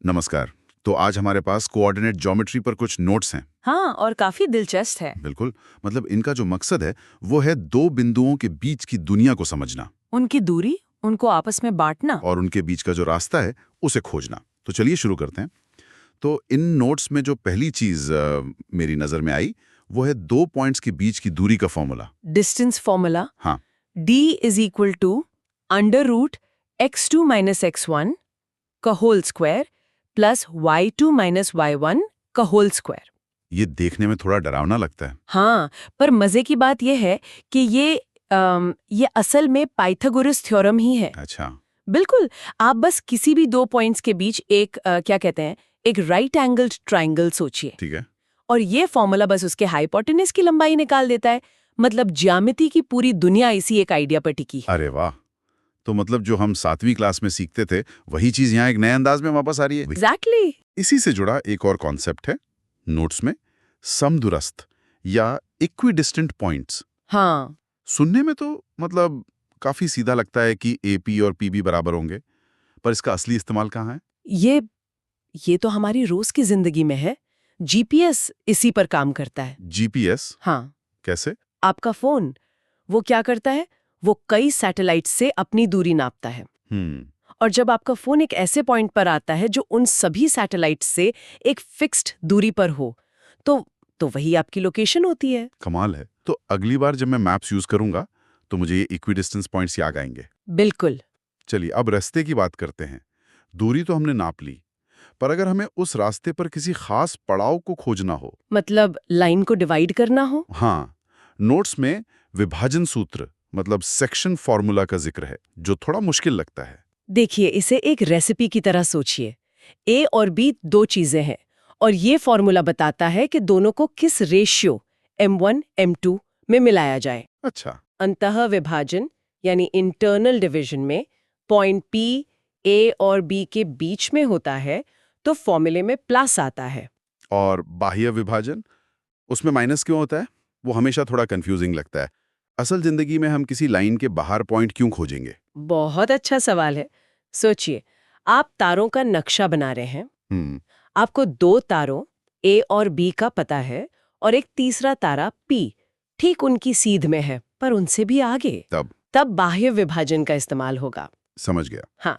नमस्कार। तो आज हमारे पास कोऑर्डिनेट ज्योमेट्री पर कुछ नोट्स हैं। हाँ, और काफी दिलचस्प है। बिल्कुल। मतलब इनका जो मकसद है वो है दो बिंदुओं के बीच की दुनिया को समझना उनकी दूरी, उनको आपस में बांटना। और उनके बीच का जो रास्ता है उसे खोजना। तो चलिए शुरू करते हैं। तो इन नोट्स में जो पहली चीज मेरी नजर में आई वो है दो पॉइंट्स के बीच की दूरी का फॉर्मूला। डिस्टेंस फॉर्मूला हाँ, d is equal to under root x2 minus x1 का whole square plus y2 minus y1 का होल स्क्वायर। ये देखने में थोड़ा डरावना लगता है। हाँ, पर मजे की बात यह है कि ये असल में पाइथागोरस थ्योरम ही है। अच्छा। बिल्कुल। आप बस किसी भी दो पॉइंट्स के बीच एक क्या कहते हैं, एक राइट एंगल्ड ट्राइंगल सोचिए, ठीक है। और ये फॉर्मूला बस उसके हाइपोटेनस की लंबाई निकाल देता है। मतलब ज्यामिति की पूरी दुनिया इसी एक आइडिया पर टिकी है। अरे वाह। तो मतलब जो हम 7वीं क्लास में सीखते थे वही चीज यहाँ एक नए अंदाज में वापस आ रही है। एग्जैक्टली। इसी से जुड़ा एक और कॉन्सेप्ट है नोट्स में, समदूरस्थ या इक्विडिस्टेंट पॉइंट्स। हाँ, सुनने में तो मतलब काफी सीधा लगता है कि एपी और पीबी बराबर होंगे, पर इसका असली इस्तेमाल कहाँ है? ये ये तो हमारी रोज की जिंदगी में है। जीपीएस इसी पर काम करता है। जीपीएस? हाँ, कैसे? आपका फोन वो क्या करता है, वो कई सैटेलाइट से अपनी दूरी नापता है। हम्म। और जब आपका फोन एक ऐसे पॉइंट पर आता है जो उन सभी सैटेलाइट से एक फिक्स्ड दूरी पर हो, तो वही आपकी लोकेशन होती है। कमाल है। तो अगली बार जब मैं मैप्स यूज करूंगा तो मुझे ये इक्विडिस्टेंस पॉइंट्स याद आएंगे। बिल्कुल। चलिए अब रास्ते की बात करते हैं। दूरी तो हमने नाप ली, पर अगर हमें उस रास्ते पर किसी खास पड़ाव को खोजना हो। मतलब लाइन को डिवाइड करना हो। हाँ, नोट्स में विभाजन सूत्र मतलब सेक्शन फॉर्मूला का जिक्र है, जो थोड़ा मुश्किल लगता है। देखिए, इसे एक रेसिपी की तरह सोचिए। ए और बी दो चीजें हैं, और ये फॉर्मूला बताता है कि दोनों को किस रेशियो m1 m2 में मिलाया जाए। अच्छा। अंतः विभाजन यानी इंटरनल डिवीजन में पॉइंट P A और B के बीच में होता है, तो फॉर्मूले में प्लस आता है। और बाह्य विभाजन, उसमें माइनस क्यों होता है? वो हमेशा थोड़ा कंफ्यूजिंग लगता है। असल जिंदगी में हम किसी लाइन के बाहर पॉइंट क्यों खोजेंगे? बहुत अच्छा सवाल है। सोचिए, आप तारों का नक्शा बना रहे हैं। हम्म। आपको दो तारों A और B का पता है, और एक तीसरा तारा P ठीक उनकी सीध में है, पर उनसे भी आगे। तब? तब बाह्य विभाजन का इस्तेमाल होगा। समझ गया। हाँ,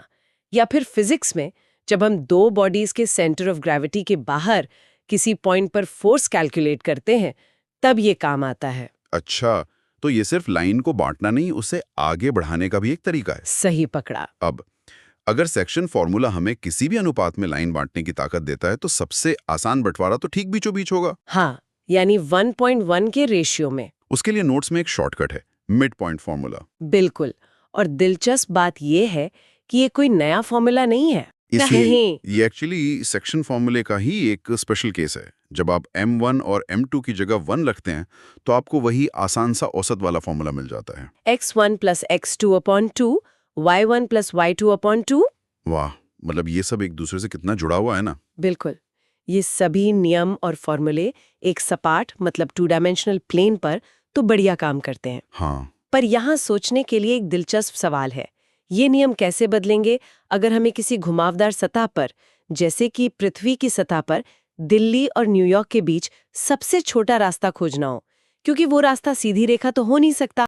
या फिर फिजिक्स में जब हम दो बॉडीज के सेंटर ऑफ ग्रेविटी के बाहर किसी पॉइंट पर फोर्स कैलकुलेट करते हैं, तब ये काम आता है। अच्छा, तो ये सिर्फ लाइन को बांटना नहीं, उसे आगे बढ़ाने का भी एक तरीका है। सही पकड़ा। अब अगर सेक्शन फॉर्मूला हमें किसी भी अनुपात में लाइन बांटने की ताकत देता है तो सबसे आसान बंटवारा तो ठीक बीचों बीच होगा। हाँ, यानी 1.1 के रेशियो में। उसके लिए नोट्स में एक शॉर्टकट है, मिड पॉइंट फॉर्मूला। बिल्कुल। और दिलचस्प बात यह है कि ये कोई नया फॉर्मूला नहीं है। इसे नहीं। ये एक्चुअली सेक्शन फॉर्मूले का ही एक स्पेशल केस है। जब आप m1 और m2 की जगह 1 रखते हैं तो आपको वही आसान सा औसत वाला फॉर्मूला मिल जाता है। x1 plus x2 upon 2, y1 plus y2 upon 2। वाह, मतलब ये सब एक दूसरे से कितना जुड़ा हुआ है ना। बिल्कुल। ये सभी नियम और फॉर्मूले एक सपाट मतलब 2 डायमेंशनल प्लेन पर तो बढ़िया काम करते हैं। हाँ। पर यहाँ सोचने के लिए एक दिलचस्प सवाल है। ये नियम कैसे बदलेंगे अगर हमें किसी घुमावदार सतह पर, जैसे कि पृथ्वी की सतह पर, दिल्ली और न्यूयॉर्क के बीच सबसे छोटा रास्ता खोजना हो? क्योंकि वो रास्ता सीधी रेखा तो हो नहीं सकता।